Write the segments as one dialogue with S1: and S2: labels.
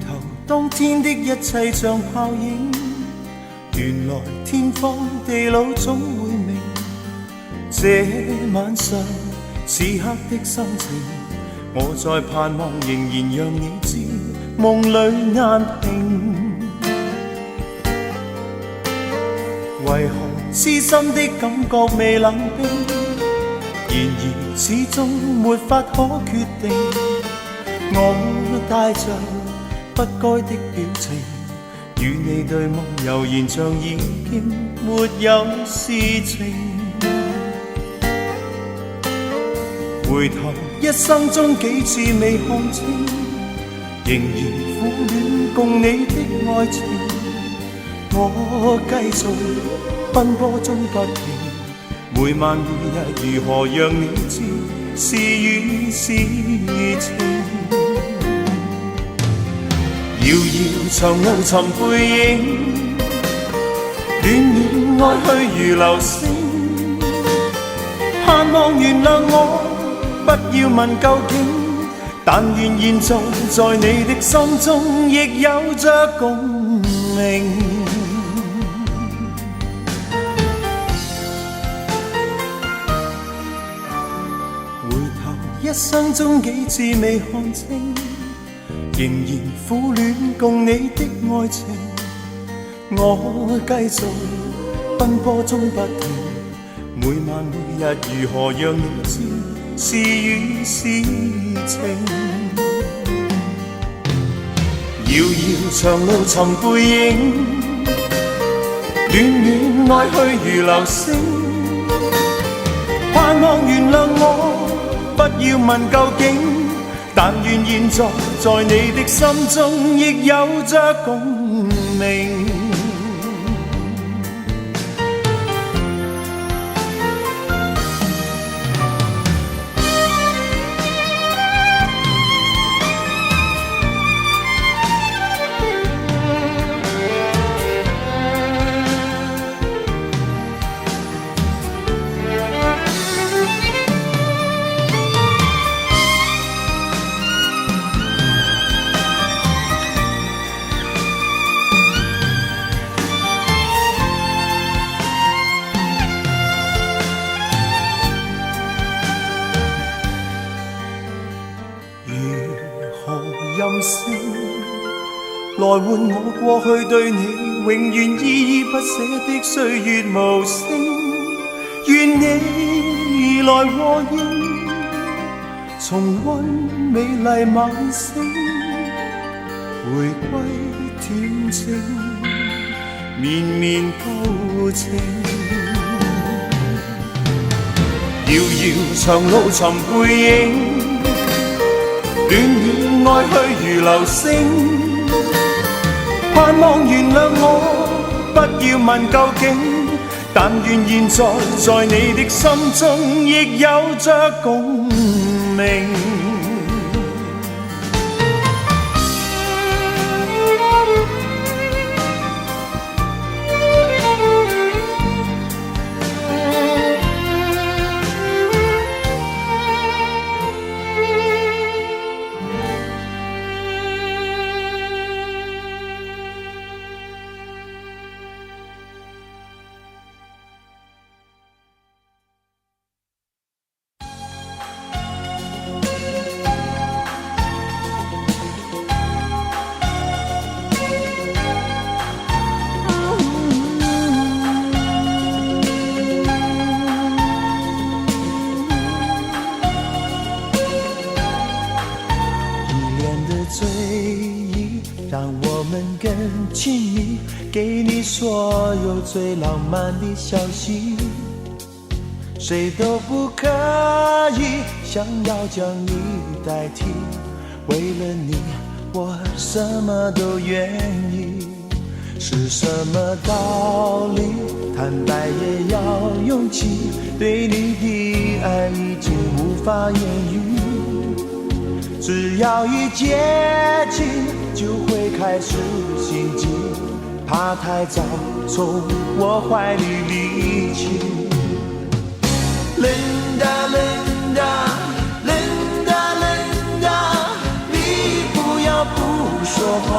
S1: 頭，當天的一切像泡影，原來天荒地老總會明。這晚上此刻的心情，我在盼望仍然讓你知，夢裏難平。為何痴心的感覺未冷冰？然而始終沒法可決定。我帶着不該的表情，與你對望，悠然像已經沒有事情。回頭一生中幾次未看清，仍然苦戀共你的愛情。我繼續奔波中不停，每晚每日如何讓你知是與是情。遙遙長路尋背影，戀戀愛去如流星。盼望原諒我，不要問究竟，但願現在在你的心中亦有着共鳴。回頭一生中幾次未看清，仍然苦戀共你的愛情。我繼續奔波中不停，每晚每日如何讓你知是與是情。遙遙長路尋背影，戀戀愛去如流星。盼望原諒我，不要問究竟，但願現在在你的心中亦有着共鳴。任性來換我過去對你永遠依依不捨的歲月無聲，願你來和應，重溫美麗晚星，回歸恬靜綿綿舊情。遙遙長路尋背影，戀戀愛去如流星。盼望原諒我，不要問究竟，但願現在在你的心中亦有着共鳴。让我们更亲密，给你所有最浪漫的消息，谁都不可以想要将你代替，为了你我什么都愿意。是什么道理？坦白也要勇气，对你的爱已经无法言语，只要一接近就会开始心悸，怕太早从我怀里离去。Linda Linda Linda Linda， 你不要不说话，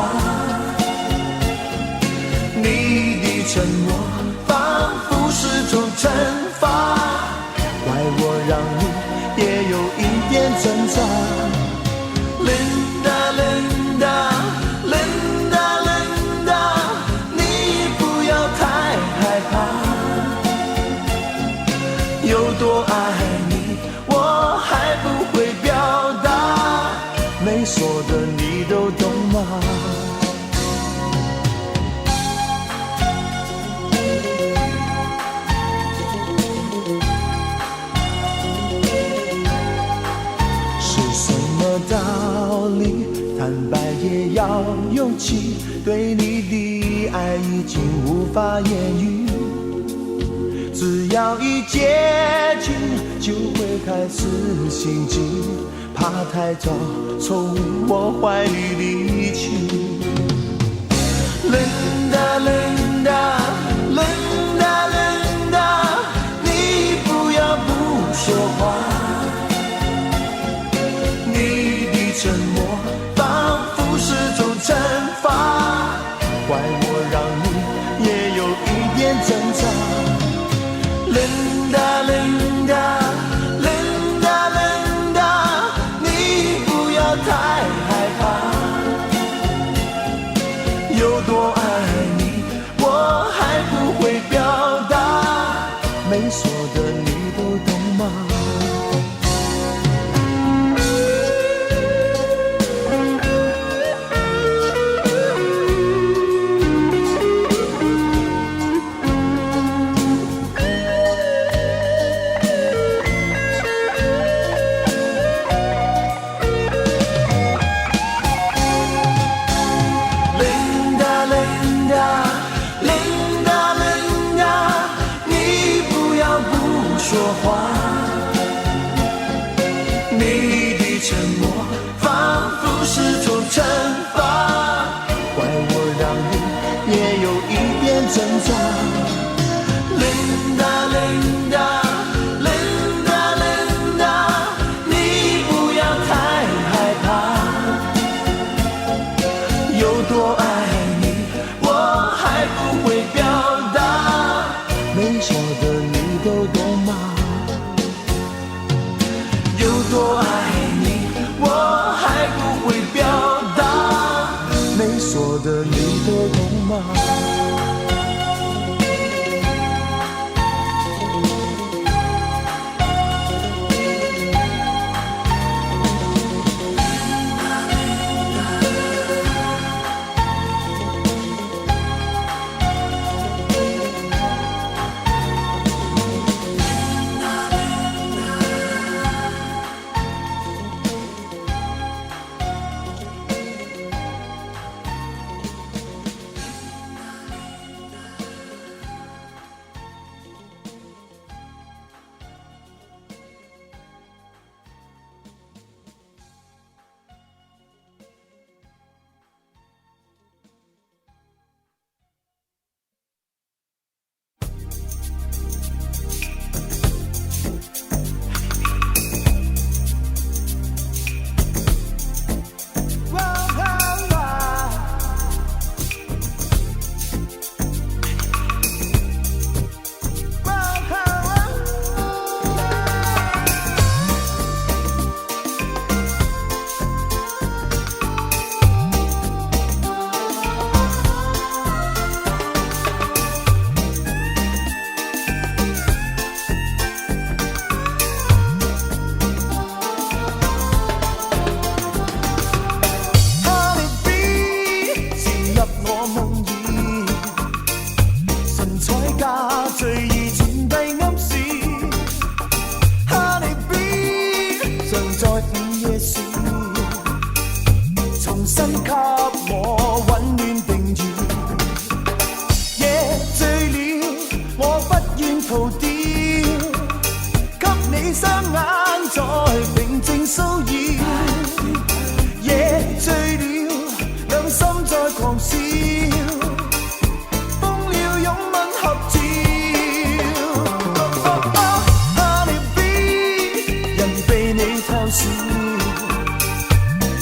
S1: 说的你都懂吗？是什么道理？坦白也要勇气，对你的爱已经无法言语。只要一接近，就会开始心悸，怕太早从我怀里离去。Linda Linda Linda Linda， 你不要不说话，你的沉默仿佛是种惩罚，怪我让你也有一点挣扎。Linda Linda Linda Linda， 你不要太害怕，有多爱你我还不会表达，没说的你都懂吗？挣扎 Linda Linda Linda Linda， 你不要太害怕，有多爱你我还不会表达，没说的你都懂吗？有多爱你我还不会表达，没说的你都懂吗？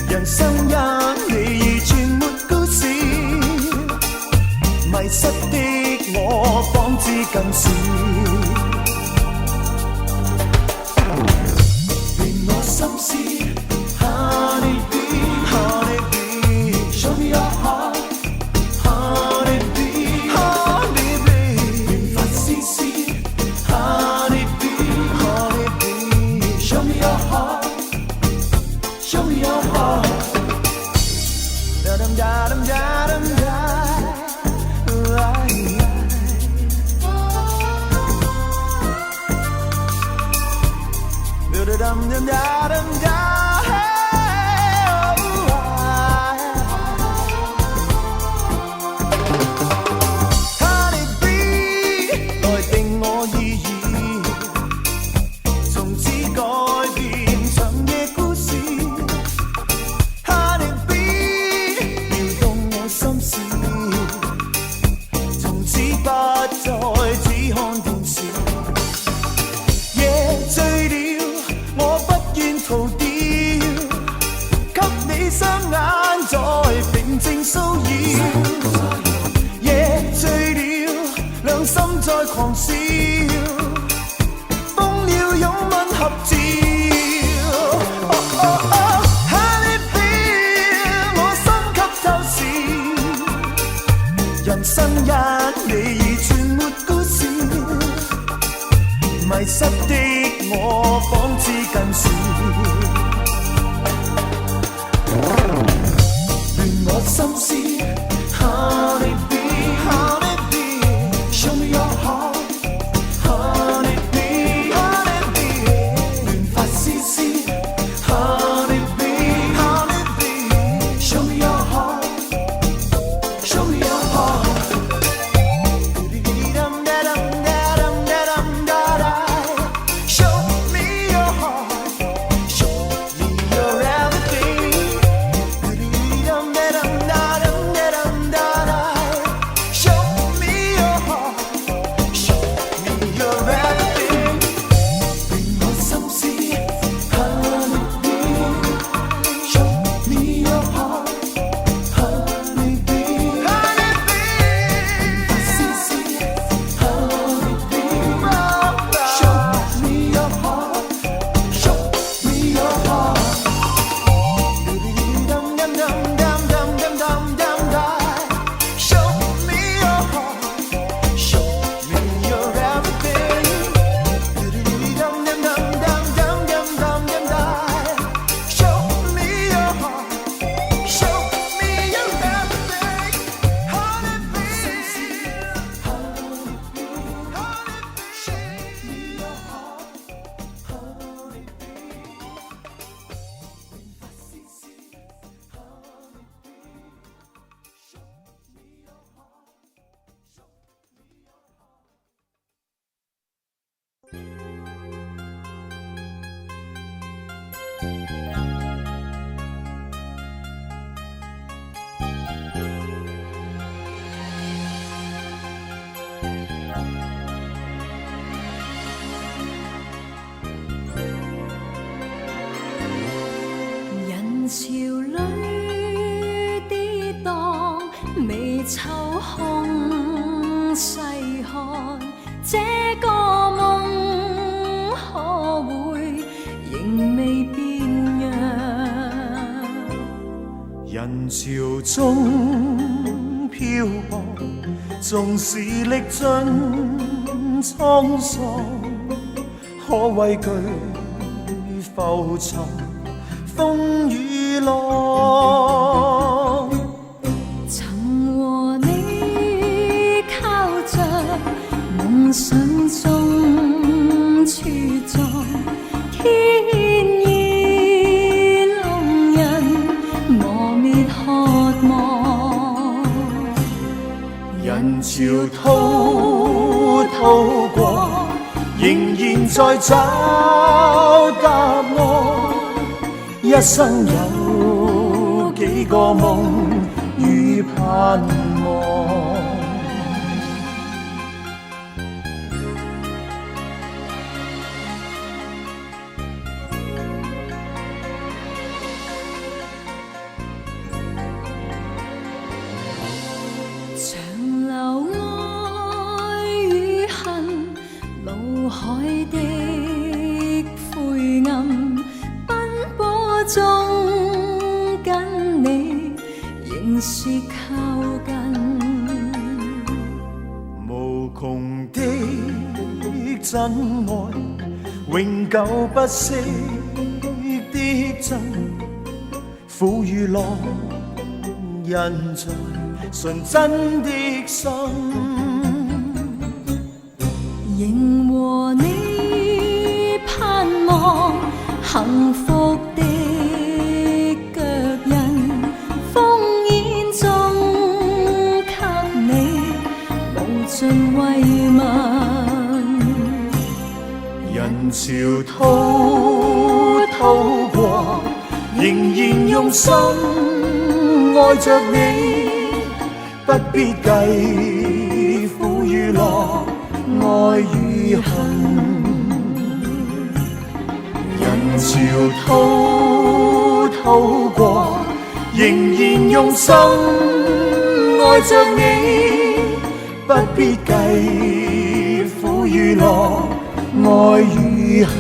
S1: 人生因你而全沒故事，迷失的我方知更是，令我心思 Honey bee Honey bee Show me your heart Honey bee Honey bee 緣分絲絲 Honey bee Honey bee Show me your heart Show me your heart 狂笑，瘋了擁吻合照。Honeybear， 我心給透視，人生因你而全沒故事，迷失的我仿似近視，亂我心思。Honeybear，Honeybear，Show me your
S2: 人潮裏跌宕，微秋空細看，這個夢可會仍未變樣？
S1: 人潮中漂泊，縱使歷盡滄桑，可畏懼浮沉風與浪。
S2: 曾和你靠着，夢想中茁壯，天意弄人磨滅渴望。
S1: 人潮滔滔過，仍然在找答案。一生有幾個夢與盼望，
S2: 長流愛與恨，腦海的灰暗，中跟你仍是靠近，
S1: 無窮的真愛，永久不息的真，苦與樂印在純真的心，
S2: 仍和你盼望。幸
S1: 仍然用心愛着你，不必計苦與樂，愛與恨。人潮滔過，仍然用心愛着你，不必計苦與樂，愛與恨。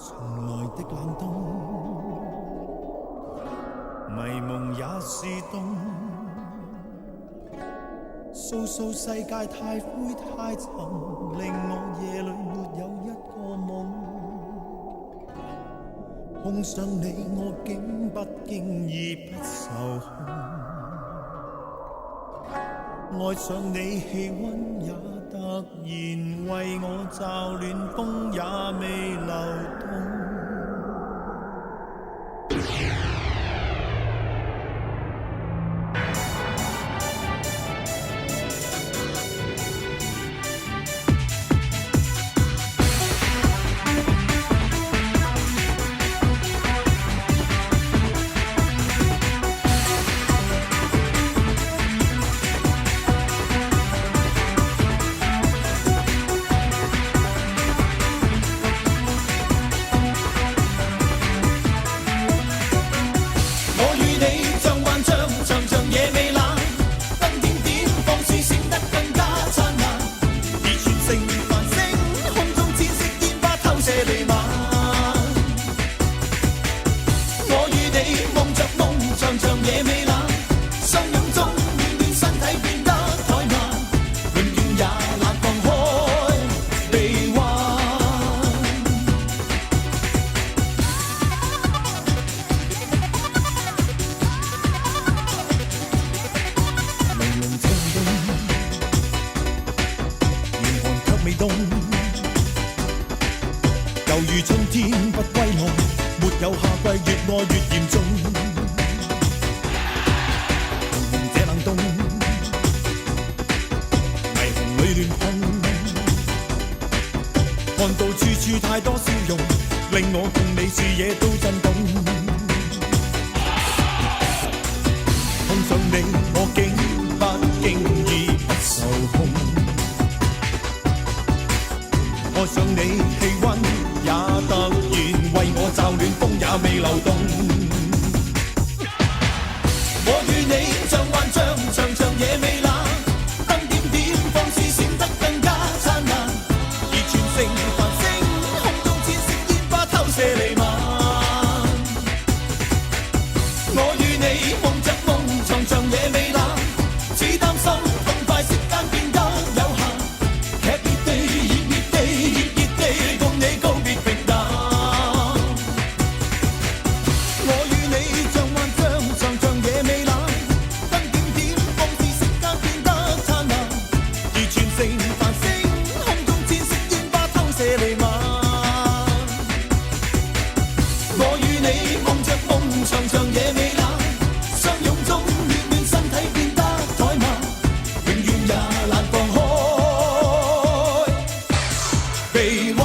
S1: 從來的冷冬，迷夢也是冬。訴訴世界太灰太沉，令我夜裏沒有一個夢。碰上你，我竟不經意不受控。愛上你，氣溫也突然為我驟暖，風也未流動。猶如春天不歸來，沒有夏季，越愛越嚴重。紅紅這冷冬，霓虹裏亂碰，看到處處太多笑容，令我共你視野都震動。碰上你，我竟不經意不受控。愛上你，氣溫也突然為我驟暖，風也未流動。我與你像幻象，長長夜未冷，燈點點放肆閃得更加燦爛，而全城繁星，空中濺色煙花偷射彌漫。我與你夢着夢，長長夜未冷，只擔心痛快息間變得有限，劇烈地熱烈地熱熱地共你告別平淡。我與你像幻象，長長夜未冷，燈點點放肆息間變得燦爛，而全城繁星，空中濺色煙花偷射彌漫。我與你夢着夢，長長夜未冷，相擁中暖暖身體變得怠慢，永遠也難放開臂彎。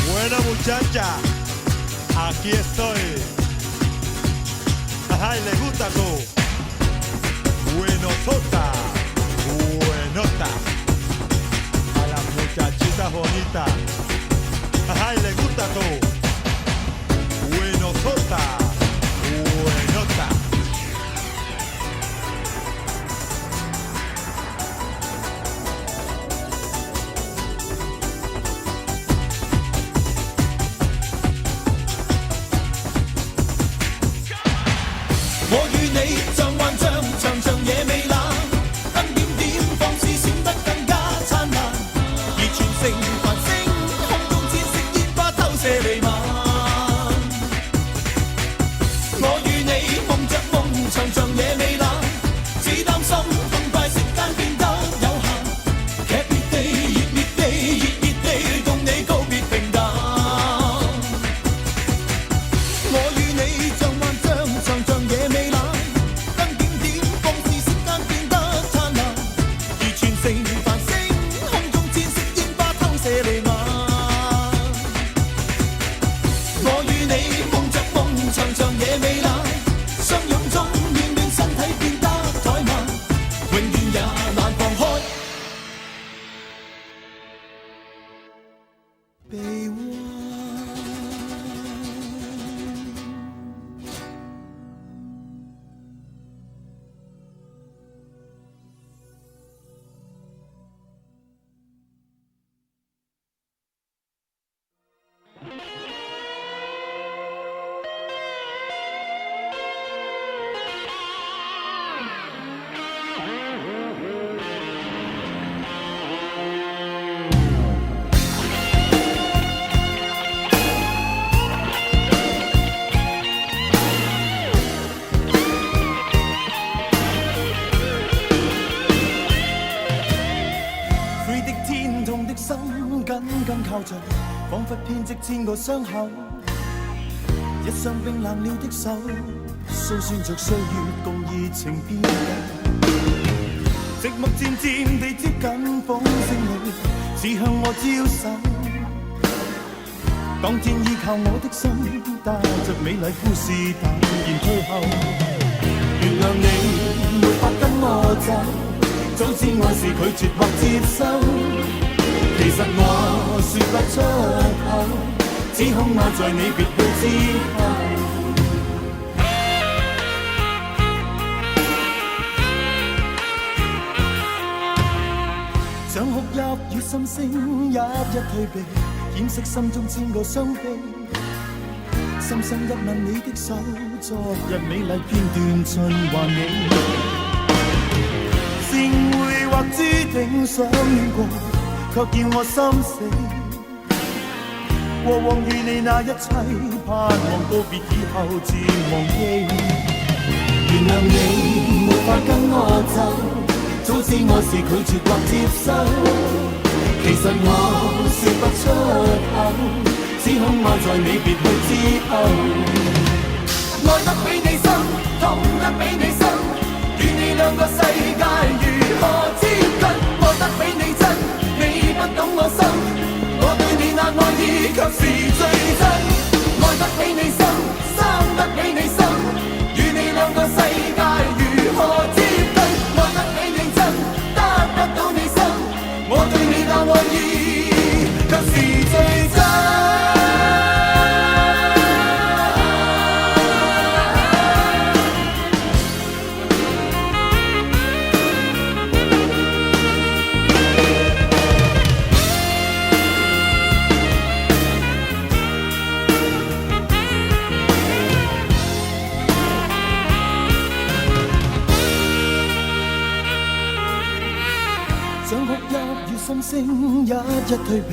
S3: Buena muchacha, aquí estoy. Ay, le gusta tú. Buenosota, buenota. A la muchachita bonita. Ay, le gusta tú. Buenosota, buenota.
S1: 緊靠着，彷彿編織千個傷口。一雙冰冷了的手，訴說着歲月共熱情變舊。寂寞漸漸地接近風聲裏，似向我招手。當天依靠我的心，帶着美麗故事淡然退後。原諒你沒法跟我走，早知愛是拒絕或接受。其實我說不出口，只恐愛在你別去之後。想哭泣與心聲一一退避，掩飾心中千個傷悲。深深一吻你的手，昨日美麗片段盡還你。善會或注定相戀過，卻叫我心死。過往與你那一切，盼望告別以後漸忘記。原諒你沒法跟我走，早知我是拒絕或接受。其實我說不出口，只恐愛在你別去之後。愛得比你深，痛得比你深，與你兩個世界如何接近？愛得比你真，你不懂我心，我對你那愛意卻是最真。愛得比你深，生得比你深，與你兩個世界如何接近？愛得比你真，得不到你心，我對你那愛意卻是最真。想哭泣與心聲一一退避，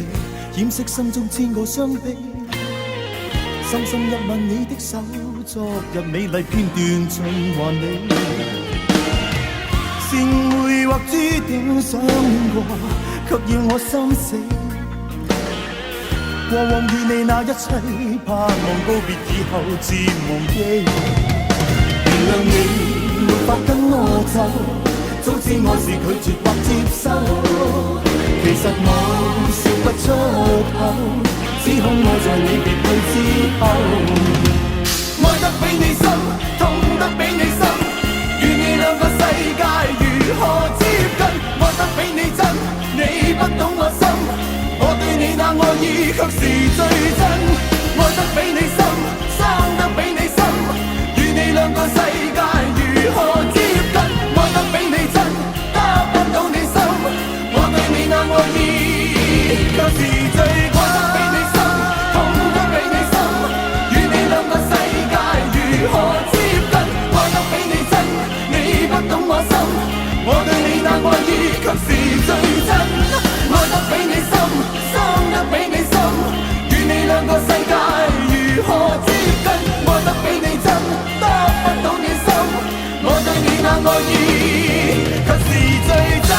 S1: 掩飾心中千個傷悲。深深一吻你的手，昨日美麗片段盡還你。善會或注定相戀過，卻要我心死。過往與你那一切，盼望告別以後漸忘記。原諒你沒法跟我走，早知我是拒絕或接受。其實我說不出口，只恐愛在你別去之後。愛得比你深，痛得比你深，與你兩個世界如何接近？愛得比你真，你不懂我心，我對你那愛意卻是最真。愛得比你深，生得比你深，與你兩個世界如何接近？愛得比你真，得不到你心，我對你那愛意卻是最真。愛得比你深，痛得比你深，與你兩個世界如何接近？愛得比你真，你不懂我心，我對你那愛意卻是最真。愛得比你深，生得比你深，與你兩個世界如何接近？愛得比你真，得不到你心，我對你那愛意卻是最真。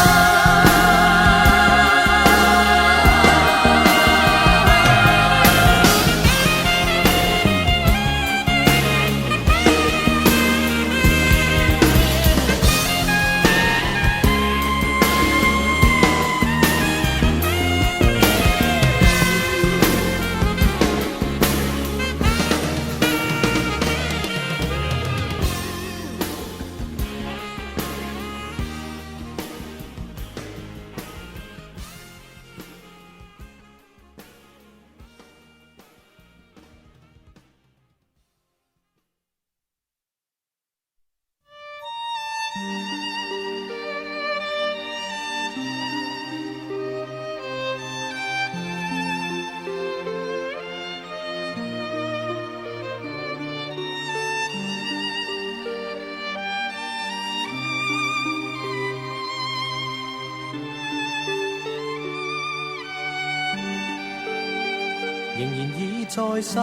S4: 仍然倚在失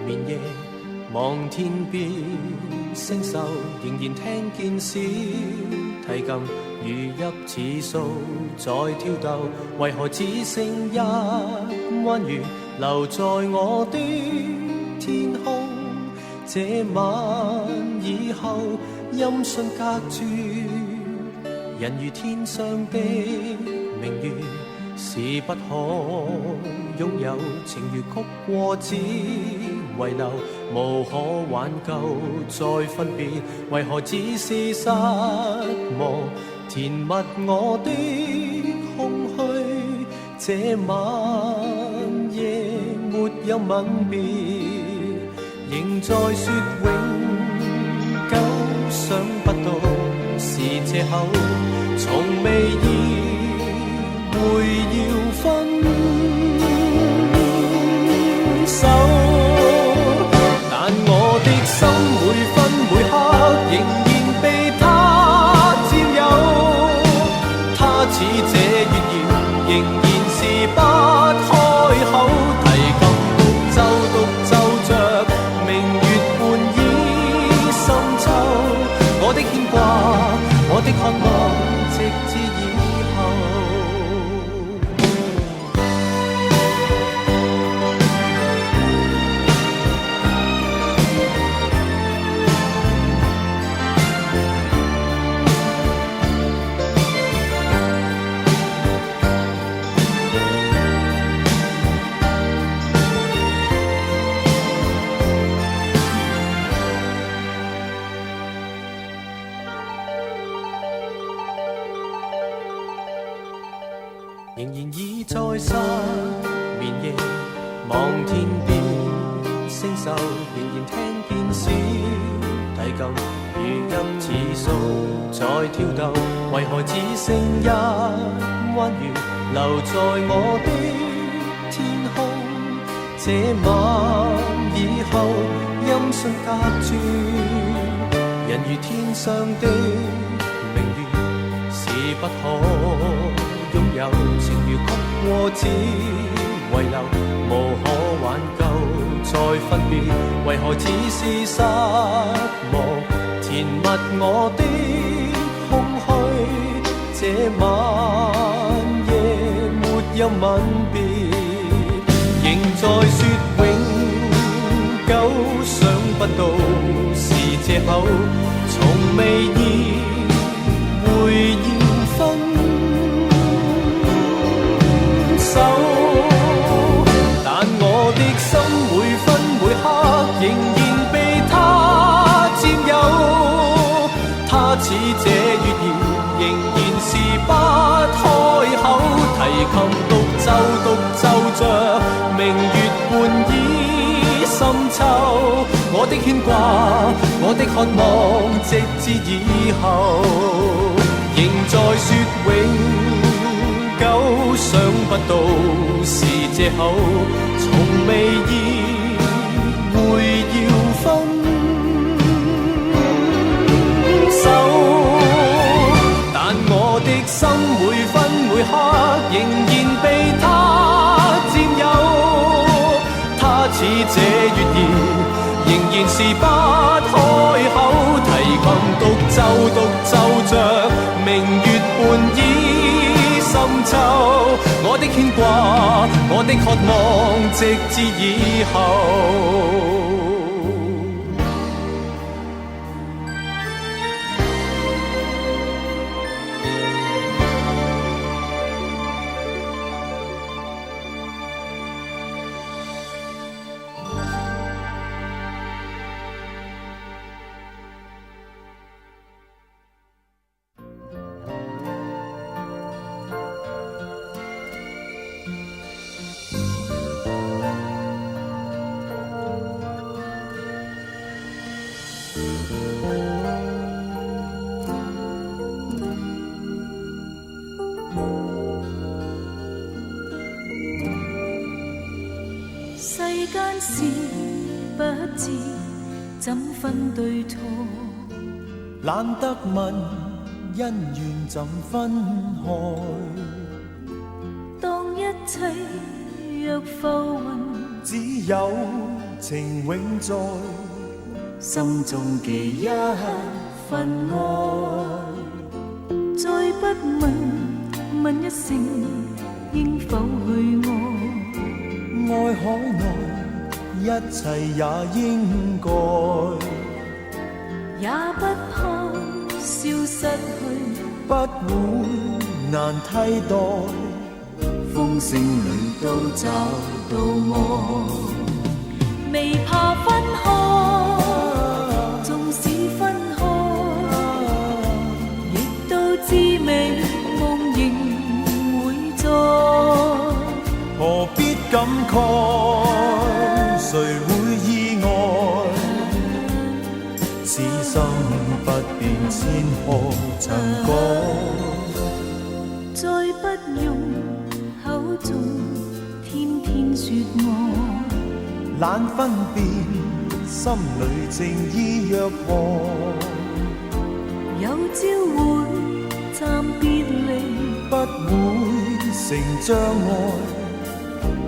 S4: 眠夜，望天邊星宿，仍然聽見小提琴如泣似訴在跳逗，為何只剩一彎月留在我的天空？這晚以後，音訊隔絕，人如天上的明月，是不可擁有。情如曲過只遺留，無可挽救再分別，為何只是失望？填密我的空虛，這晚夜沒有吻別，仍在說永久，想不到是借口，從未意會要分手，但我的心每分每刻仍然被他佔有，他似這月兒仍然是不開口，提琴獨奏獨奏着明月半倚深秋，我的牽掛我的渴望直至以後。仍然倚在失眠夜，望天邊星宿，仍然聽見小提琴如泣似訴在跳逗，為何只剩一彎月留在我的天空？這晚以後，音訊隔絕，人如天上的明月，是不可擁有。情如曲過只遺留，無可挽救再分別，為何只是失望？填密我的空虛，這晚夜沒有吻別，仍在說永久，想不到是借口，從未意會要分手，但我的心每分每刻仍然被他佔有，他似這月兒仍然是不開口，提琴獨奏獨奏着明月半倚深秋，我的牽掛我的渴望直至以後，仍在說永久，想不到是借口，從未意會要分手，但我的心每分每刻仍然被他佔有，他似這月兒仍然是不開口，提琴獨奏獨奏着明月半倚深秋，我的牽掛我的渴望直至以後。
S2: 世間事不知怎分對錯，
S1: 懶得問恩怨怎分開，
S2: 當一切若浮雲，
S1: 只有情永在，心中記一份愛，
S2: 在問，問一聲應否去愛？
S1: 愛海內一切也應該，
S2: 也不怕消失去，
S1: 不會難替代，風聲裏都找到愛。
S2: 未怕分開，縱使分開，亦都知美夢仍會在。
S1: 何必感慨？誰會意外？此心不變，千何曾改？
S2: 再不用口中天天說愛。
S1: 懶分辨，心裏情意若何？
S2: 有朝會暫別離，
S1: 不會成障礙，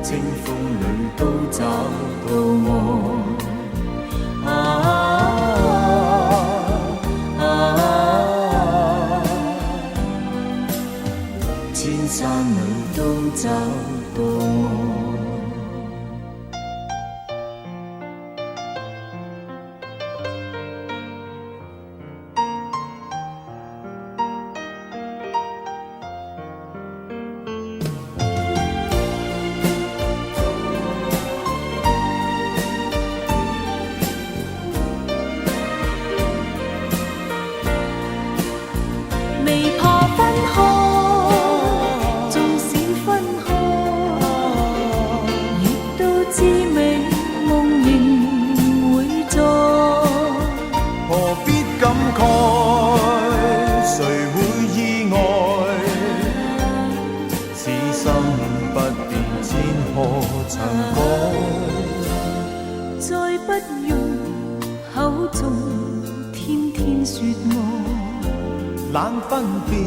S1: 清風裏都找到愛。千山裏都找到愛。
S2: 未怕分開，縱使分開，亦都知美夢仍會在。
S1: 何必感慨？誰會意外？此心不變，千何曾改？
S2: 再不用口中天天說愛。
S1: 懶分辨，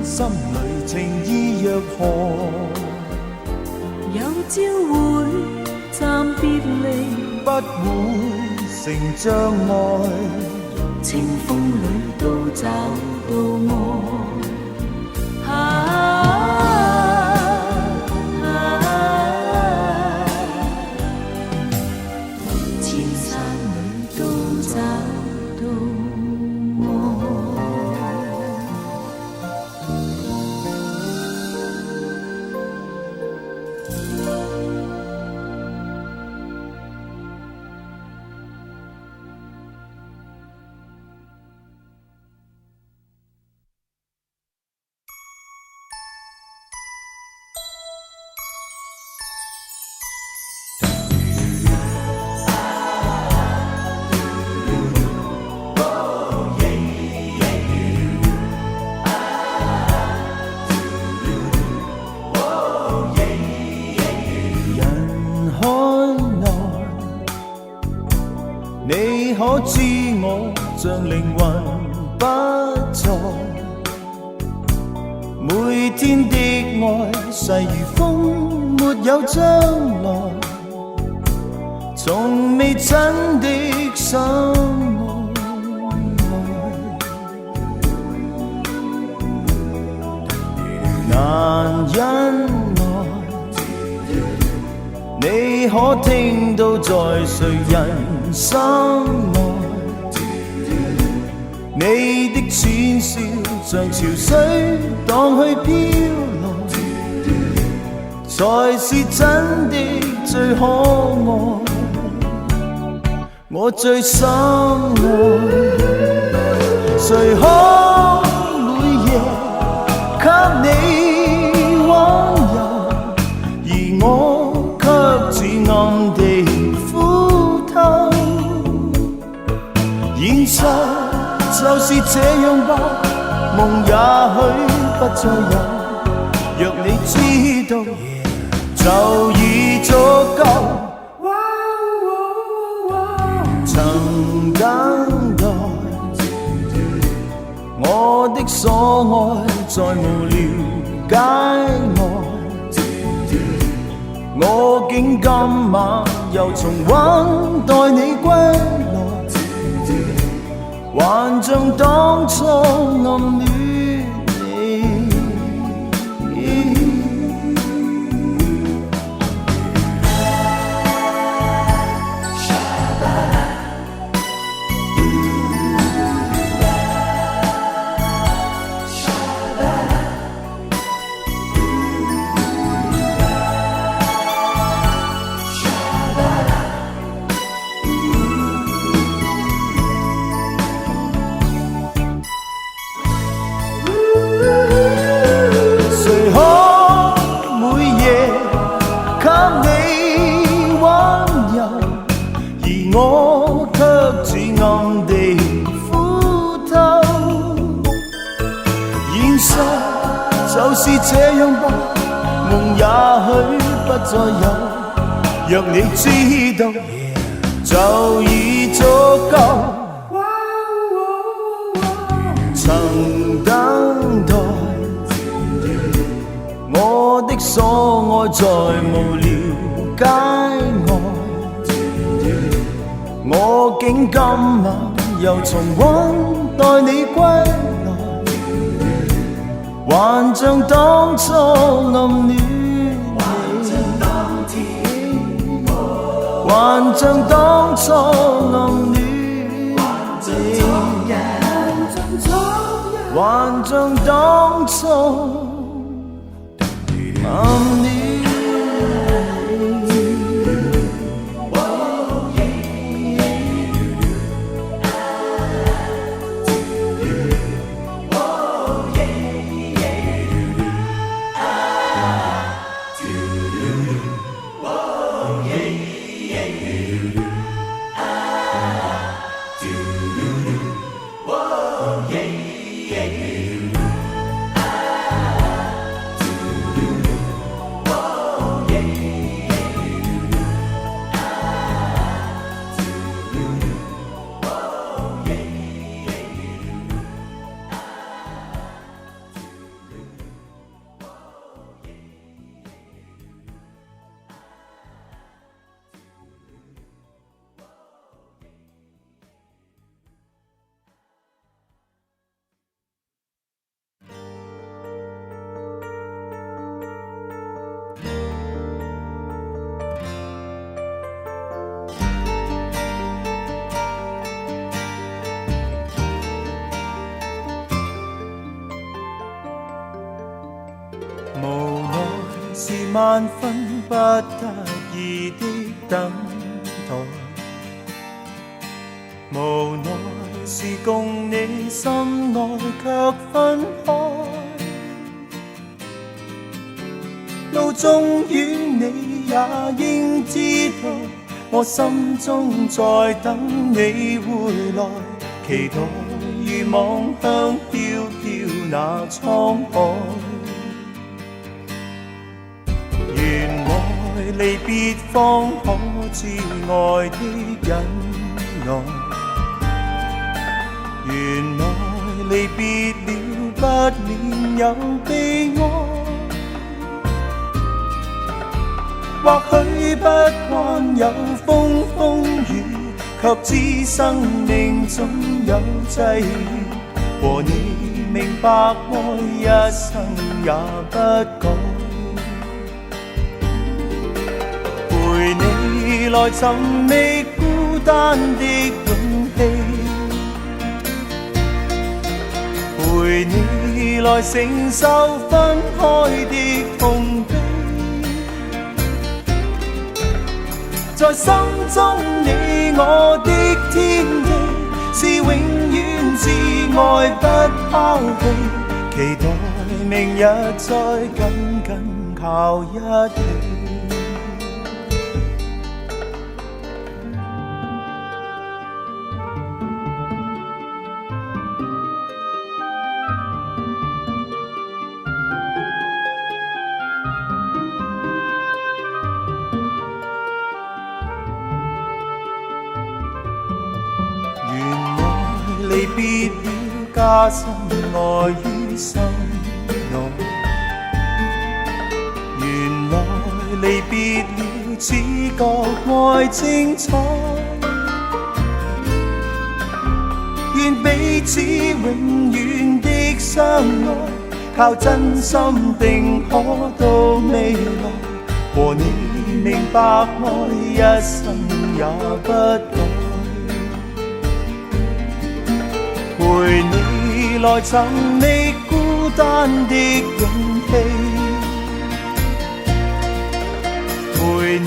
S1: 心裏情意若何？
S2: 有朝會暫別離，
S1: 不會成障礙，清風裏都找到愛。千山裏都找到愛。你可知我像靈魂不在，每天的愛細如風，沒有將來，從未真的相愛，難忍耐。你可聽到在誰人心內，你的淺笑像潮水蕩去飄來，才是真的最可愛，我最深愛。誰可每夜給你溫柔，而我似暗地苦透，現實就是這樣吧，夢也許不再有，若你知道就已足夠。曾等待我的所愛，再無了解愛，我竟今晚又重溫待你歸來，還像當初暗戀你就是這樣吧，夢也許不再有。若你知道，就已足夠。曾等待，我的所愛再無了解愛，我竟今晚又重溫待你歸來，還像當初暗戀你，還像當初暗戀你，還像當初暗戀。無奈是萬分不得已的等待，無奈是共你心愛卻分開，路縱遠你也應知道，我心中在等你回來，期待如網香飄飄那滄海。離別方可知愛的忍耐，原來離別了不免有悲哀，或許不慣有風雨，卻知生命總有際遇，和你明白愛一生也不改。陪你來尋覓孤單的勇氣，陪你來承受分開的痛悲，在心中你我的天地，是永遠至愛不拋棄，期待明日再緊緊靠一起。離別了，加深愛於心內。原來離別了，只覺愛精彩。願彼此永遠的相愛，靠真心定可到未來。和你明白愛一生也不改。陪你來尋覓孤單的勇氣，陪你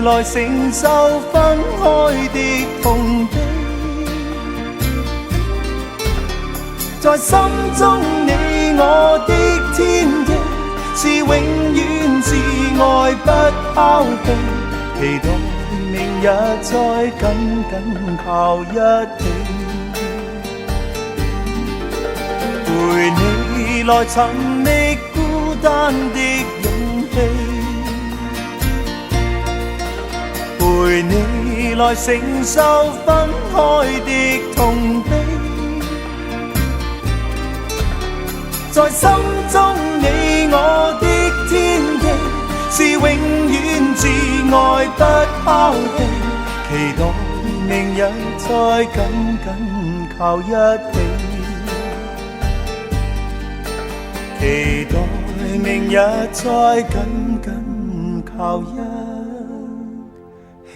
S1: 來承受分開的痛悲，在心中你我的天地，是永遠至愛不拋棄，期待明日再緊緊靠一起。陪你來尋覓孤的勇氣，陪你來承受分開的痛悲，在心中你我的天地，是永遠至愛不拋棄，期待明日再緊緊靠一起，期待明日再緊緊靠一起。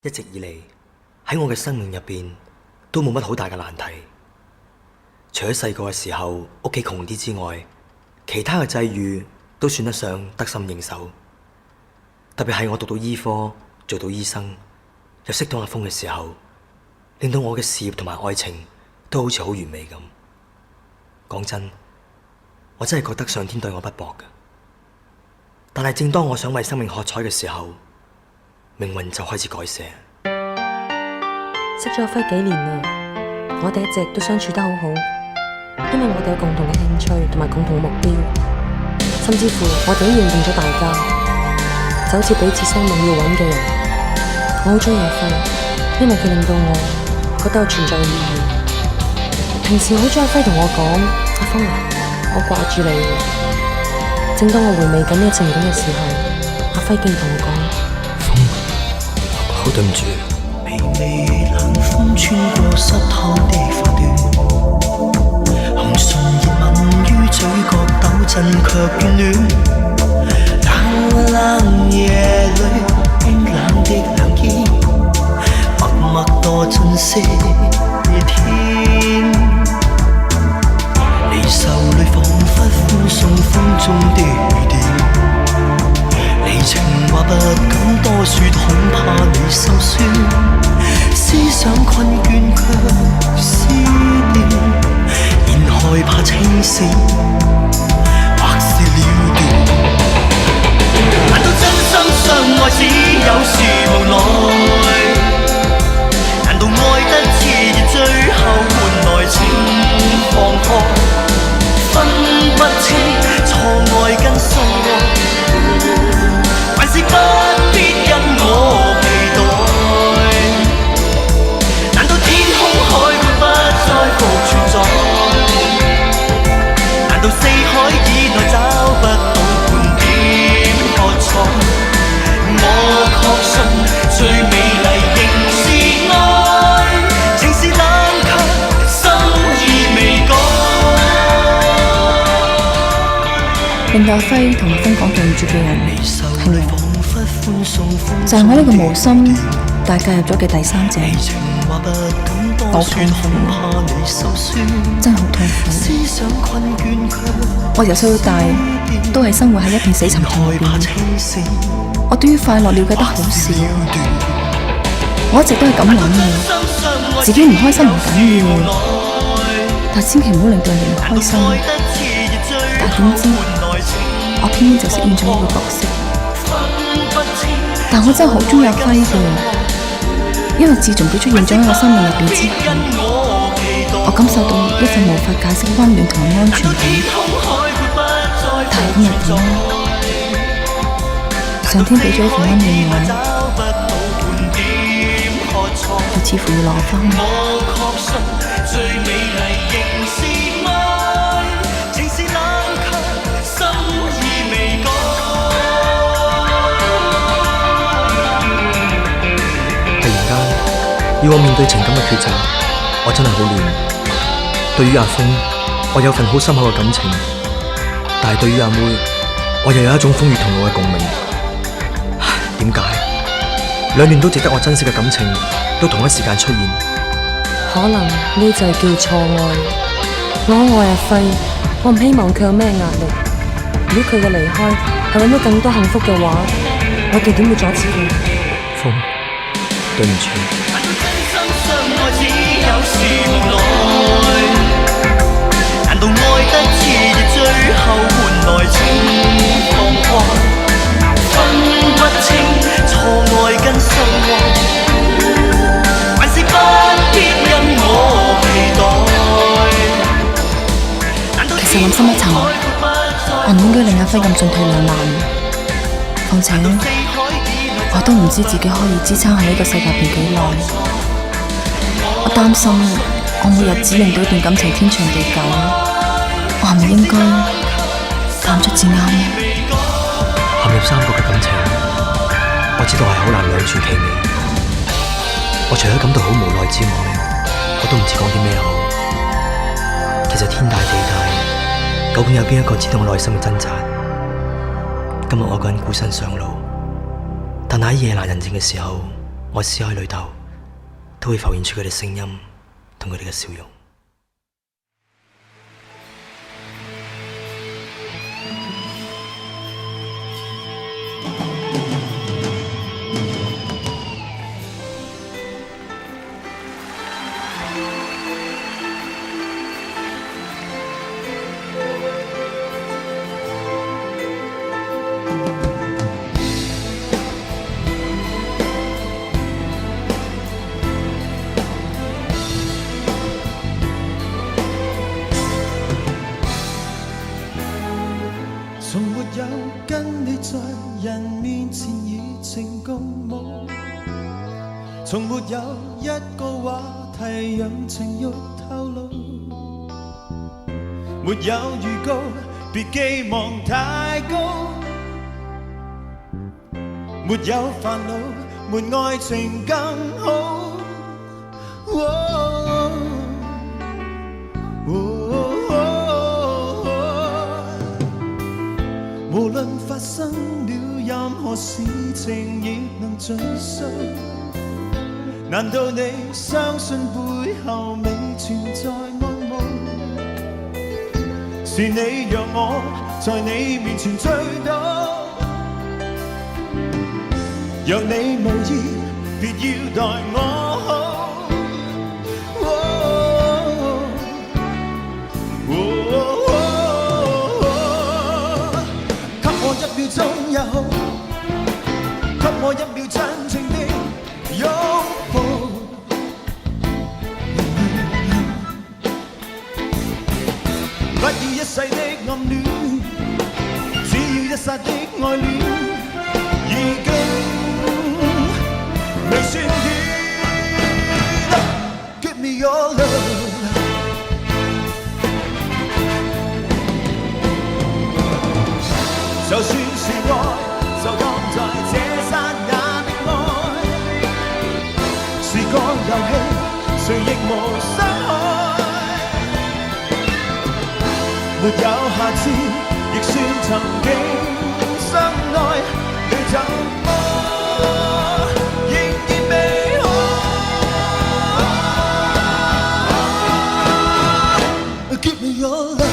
S5: 一直以嚟喺我嘅生命入邊都冇乜好大嘅難題，除咗細個嘅時候屋企窮啲之外，其他嘅際遇都算得上得心應手。特別係我讀到醫科，做到醫生，又識到阿峰嘅時候，令到我嘅事業同埋愛情都好似好完美咁。講真，我真係覺得上天對我不薄㗎。但係正當我想為生命喝彩嘅時候，命運就開始改寫。
S6: 識咗阿輝幾年啦，我哋一直都相處得好好，因為我哋有共同嘅興趣同埋共同嘅目標，甚至乎我哋都認定咗大家，就好似彼此生命要揾嘅人。我好鍾意阿輝，因為佢令到我覺得有存在嘅意義。平時我好鍾意阿輝同我講：阿峰啊，我掛住你。正當我回味緊呢個情景嘅時候，阿輝竟然同我講：
S5: 好對唔住。
S1: 微微冷風穿過濕透的髮端，紅唇熱吻於嘴角抖震卻眷戀，冷冷夜裏冰冷的冷肩，默默墮進些天，離愁裏彷彿歡送風中的雨點，離情話不敢多說，恐怕你心酸。思想困倦卻思念，然害怕清醒，或是了斷。難道真心相愛只有是無奈？難道愛得熾熱最後換來情放開？分不清錯愛跟相愛，還是不必跟我期待？難道天空海闊不再復存在？難道四海以內找不到半點喝彩？我確信最美麗仍是愛，情是冷卻，心意未改。
S2: 令到阿輝同阿峰講對唔住嘅人係我，就係我呢個無心但介入咗嘅第三者。我痛苦，真係好痛苦。我由細到大都係生活喺一片死沉沉入邊，我對於快樂了解得好少。我一直都係咁諗嘅，自己唔開心唔緊要，但千祈唔好令到人哋唔開心。但點知我偏偏就飾演咗呢個角色。但我真係好鍾意阿輝嘅，因為自從佢出現咗喺我生命入邊之後，我感受到一份無法解釋溫暖同埋安全感。但係今日點？上天俾咗一份溫暖我，又似乎要攞返。
S5: 要我面對情感嘅抉擇，我真係好亂。對於阿峰，我有份好深厚嘅感情，但係對於阿妹，我又有一種風雨同路嘅共鳴。點解兩段都值得我珍惜嘅感情，都同一時間出現？
S6: 可能呢就係叫錯愛。我愛阿輝，我唔希望佢有咩壓力。如果佢嘅離開係揾到更多幸福嘅話，我哋點會阻止佢？
S5: 風，對唔住。
S1: 難道愛得熾熱，最後換來情放開，分不清錯愛跟相愛，還是不必因我期待。
S2: 其實諗深一層，我唔應該令阿輝咁進退兩難。況且我都唔知自己可以支撐喺呢個世界入邊幾耐。我擔心我每日只令到一段感情天長地久，我係咪應該淡出至啱呢？
S5: 陷入三角嘅感情，我知道係好難兩全其美。我除咗感到好無奈之外，我都唔知講啲咩好。其實天大地大，究竟有邊一個知道我內心嘅掙扎？今日我一個人孤身上路，但喺夜闌人靜嘅時候，我思海裏頭都會浮現出佢哋聲音同佢哋嘅笑容。
S1: 從沒有跟你在人面前以情共舞，從沒有一個話題讓情欲透露，沒有預告，別寄望太高，沒有煩惱，沒愛情更好。無論發生了任何事情，亦能盡訴。難道你相信背後未存在愛慕？是你讓我在你面前醉倒，若你無意，別要待我好。給我一秒鐘也好，給我一秒真情的擁抱。不要一世的暗戀，只要一剎的愛戀，已經未算遠。Give me your love。就算是愛，就當在這剎那的愛，是個遊戲，誰亦無傷害。沒有下次，亦算曾經相愛，你怎麼仍然未愛 ？Give me your love。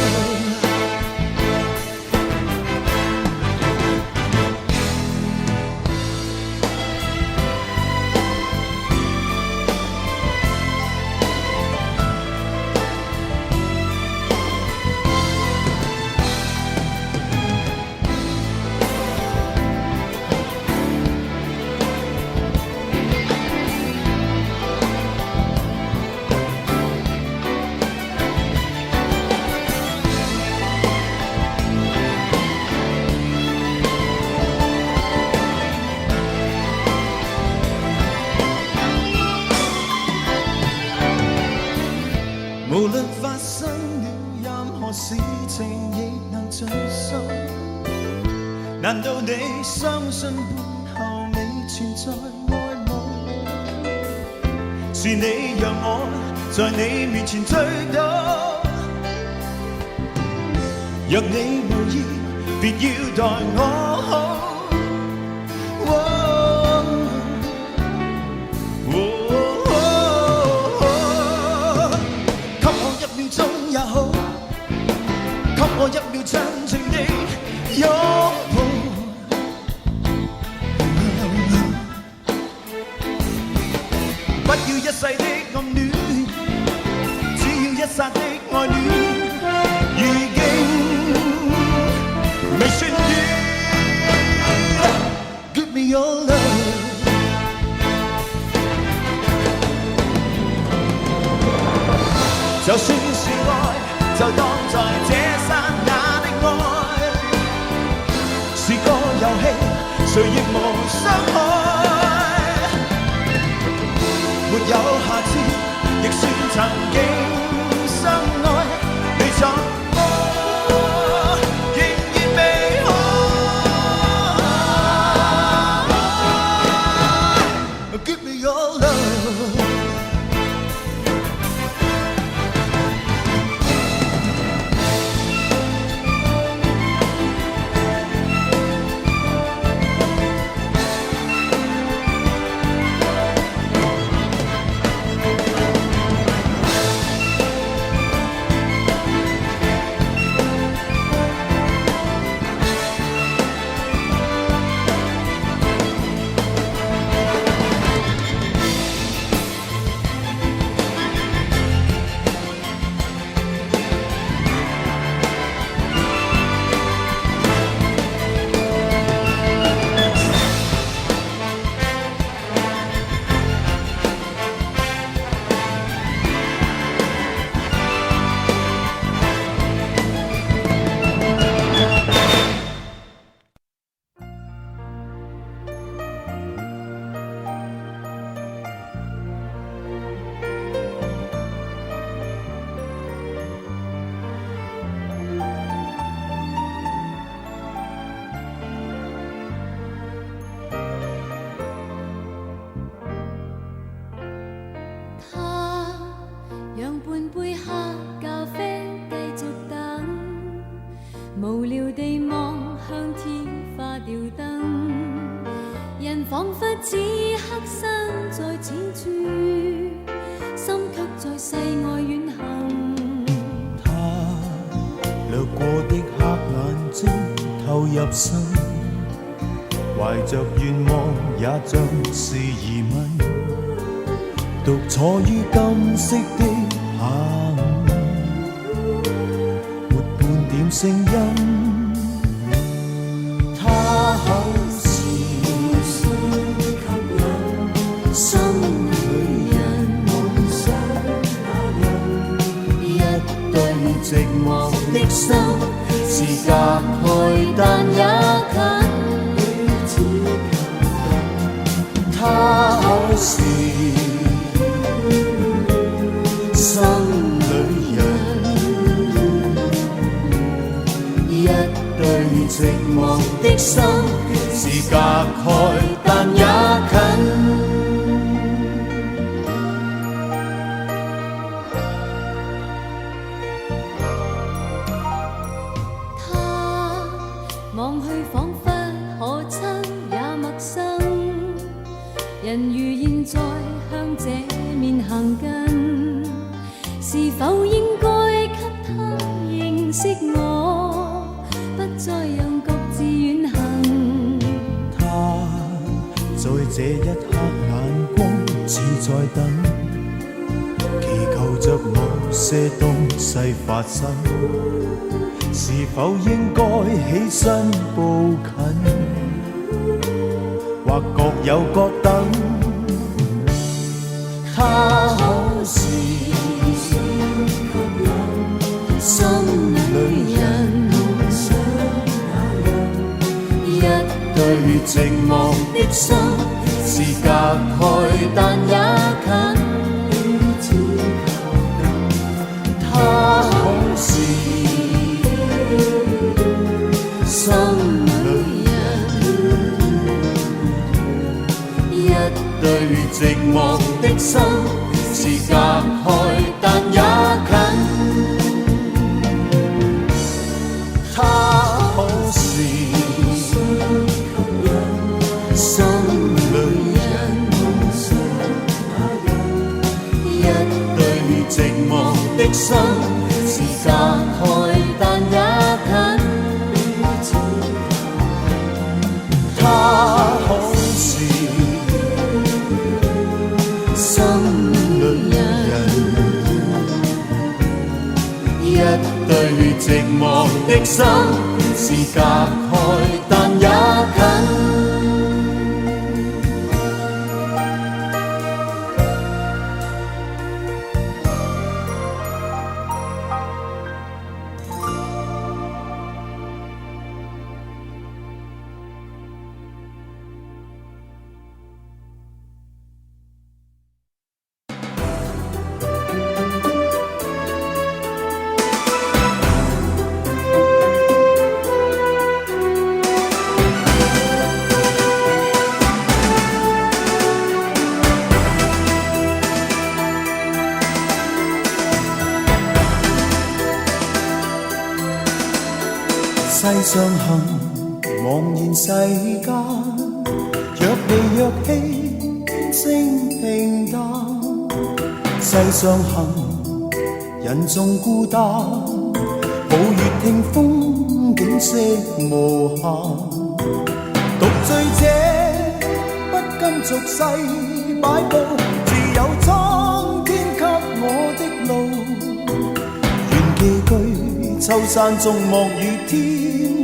S1: 無論發生了任何事情，亦能盡訴。難道你相信背後未存在愛慕？是你讓我在你面前醉倒。若你無意，別要待我好。給我一秒盡情地擁抱。不要一世的暗戀，只要一剎的愛戀，已經未算遠。Give me your love， 就算是愛，就當在這剎那的愛，是個遊戲，誰亦無傷害。沒有下次，亦算曾經相愛。你怎麼仍然未開 ？Give me your love。
S7: 無聊地望向天花吊燈，人彷彿此刻身在淺處，心卻在世外遠行。
S1: 他掠過的黑眼睛投入心，懷着願望也像是疑問，獨坐於金色的下午，沒半點聲音。他口是心吸引，心裏人夢想那人，一對寂寞的心是隔開但也近。他口是心裏人，一對寂寞的心是隔開但也近。
S7: 他望去彷彿可親也陌生，人如現在向這面行近，是否應該給他認識我，不再讓各自遠行。
S1: 他在這一刻眼光似在等，祈求着某些東西發生，是否應該起身步近，或各有各等。他口是心裏人，一對寂寞的心是隔開但也近。他口是心裏一對寂寞的心是隔開但也近。他口是心裏人，一對寂寞的心是隔開但也寂寞的心是隔開，但也近。世上行，茫然世間，若離若棄，天聲平淡。世上行，人縱孤單，抱月聽風景色無限。獨醉者不甘俗世擺佈，自有蒼天給我的路。願寄居秋山中，莫與天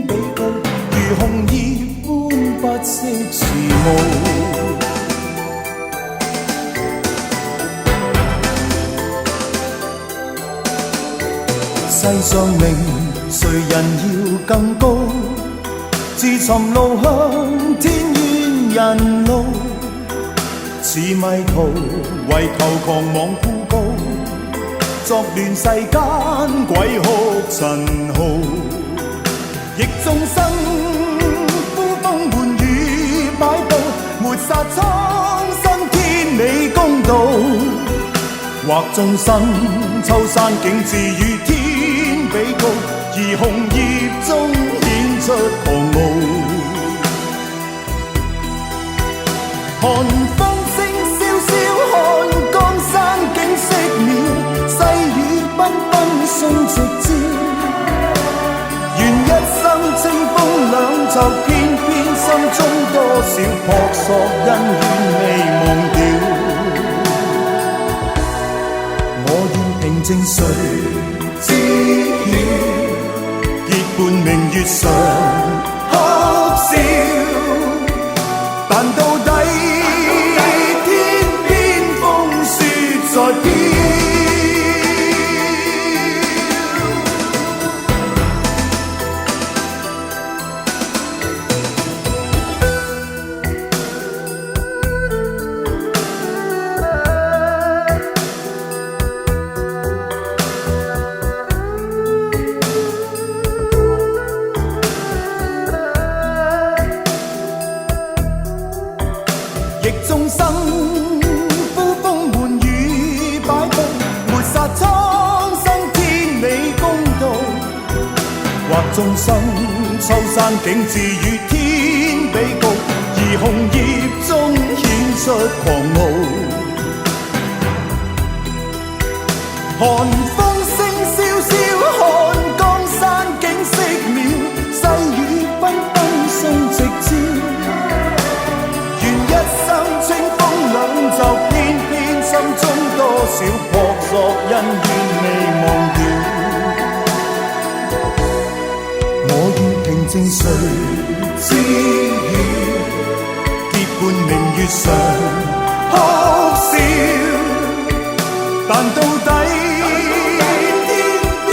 S1: 比高，如紅葉般不識時務。世上名，誰人要更高？自尋路向天怨人路，似迷途為求狂妄孤高，作亂世間鬼哭塵號。逆眾生呼風喚雨擺佈，抹殺蒼生天理公道。或眾生秋山景致與天比高，而紅葉中顯出狂傲。寒風聲蕭蕭，看江山景色妙，細雨繽紛送夕照。願一生清風兩袖，偏偏心中多少撲朔恩怨未忘掉。我願平靜誰知曉，結伴明月上哭笑，但到底天邊風雪在飄。逆眾生呼風喚雨擺佈，抹殺蒼生天理公道。或眾生秋山景致與天比高，而紅葉中顯出狂傲。寒風聲蕭蕭，看江山景色妙，細雨繽紛送夕照。就偏偏心中多少撲朔恩怨未忘掉。我願平靜誰知曉，結伴明月上哭笑，但到底天邊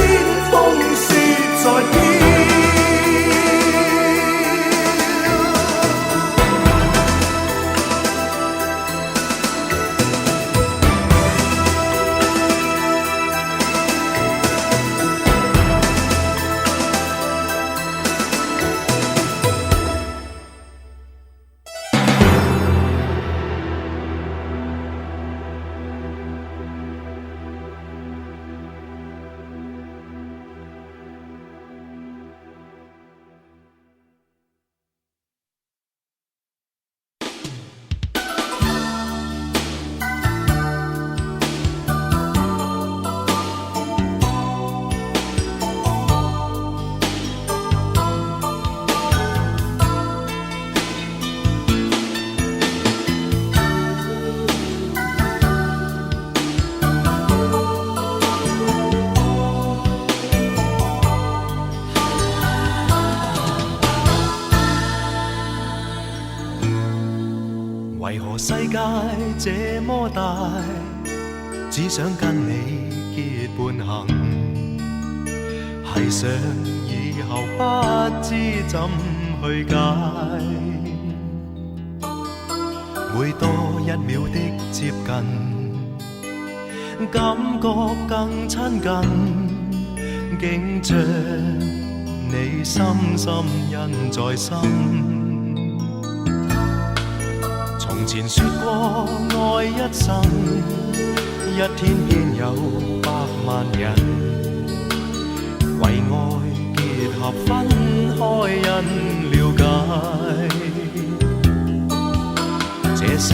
S1: 風雪在飄。世界這麼大，只想跟你結伴行，繫上以後不知怎去解。每多一秒的接近，感覺更親近，竟將你深深印在心。從前說過愛一生，一天偏有百萬人，為愛結合分開因了解。這些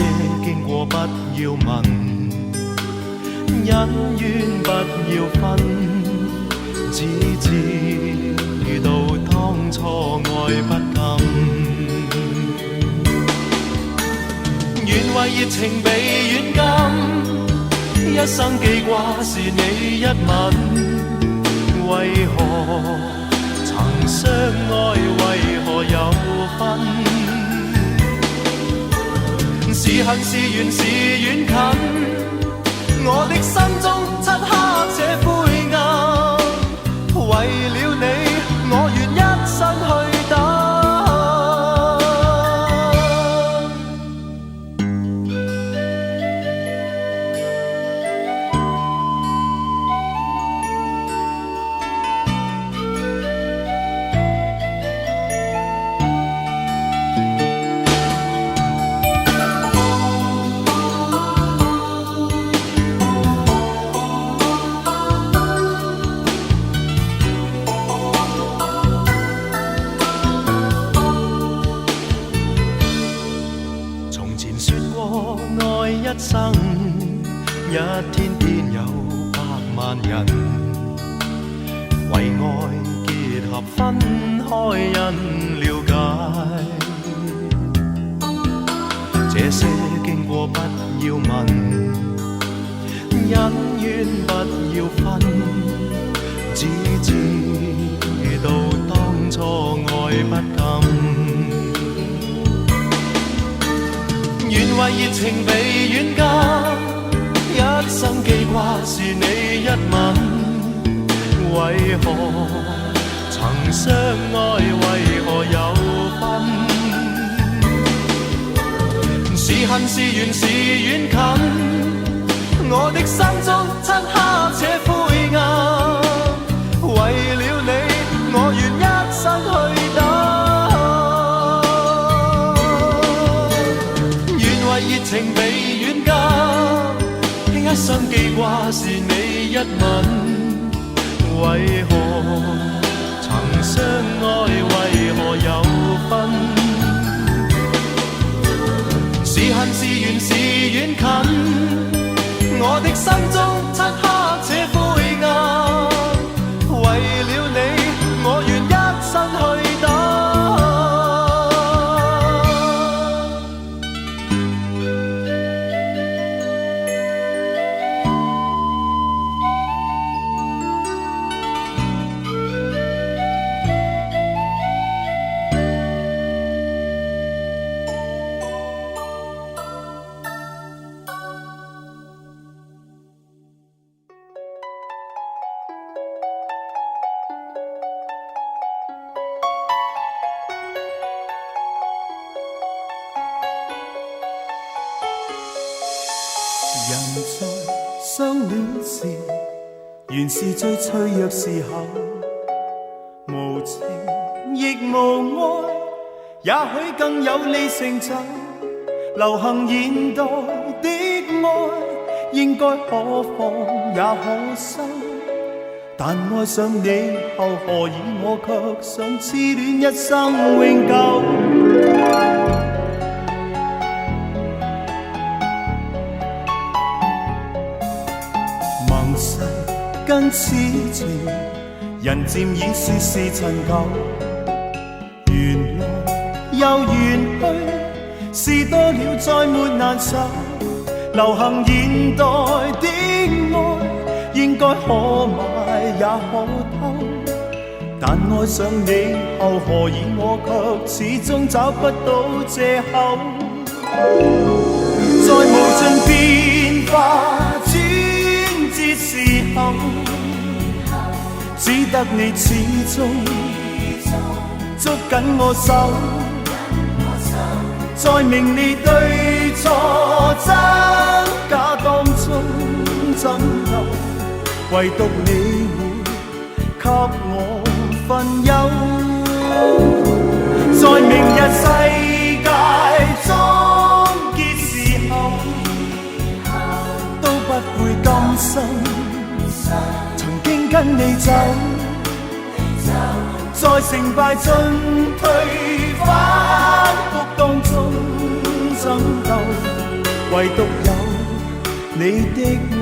S1: 經過不要問，恩怨不要分，只知道當初愛不禁。願為熱情被軟禁，一生記掛是你一吻。為何曾相愛，為何有分？是恨是緣是遠近，我的心中漆黑這灰暗，為了你我願一生去等。一生一天偏有百萬人，為愛結合分開因了解。這些經過不要問，恩怨不要分，只知道當初愛不禁。願為熱情被軟禁，一生記掛是你一吻。為何曾相愛，為何有分？是恨是緣是遠近，我的心中漆黑且灰暗。為了你，我願一生去等。熱情被軟禁，一生記掛是你一吻。為何曾相愛，為何有分？是恨是緣是遠近，我的心中漆黑且灰暗。為了你，我願一生去等。人在相戀時，原是最脆弱時候，無情亦無愛，也許更有利成就。流行現代的愛，應該可放也可收，但愛上你後，何以我卻想痴戀一生永久？跟此情人漸已說是陳舊，緣來又緣去，事多了再沒難受。流行現代的愛，應該可買也可偷，但愛上你後，何以我卻始終找不到藉口？在無盡變化轉折時候，只得你始終捉緊我手，在明你對錯真假當中爭鬥，唯獨你會給我分憂。在明日世界終結時候，都不會甘心曾經跟你走，在成敗進退反覆當中爭鬥，唯獨有你的愛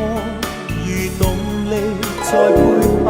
S1: 如動力在背後。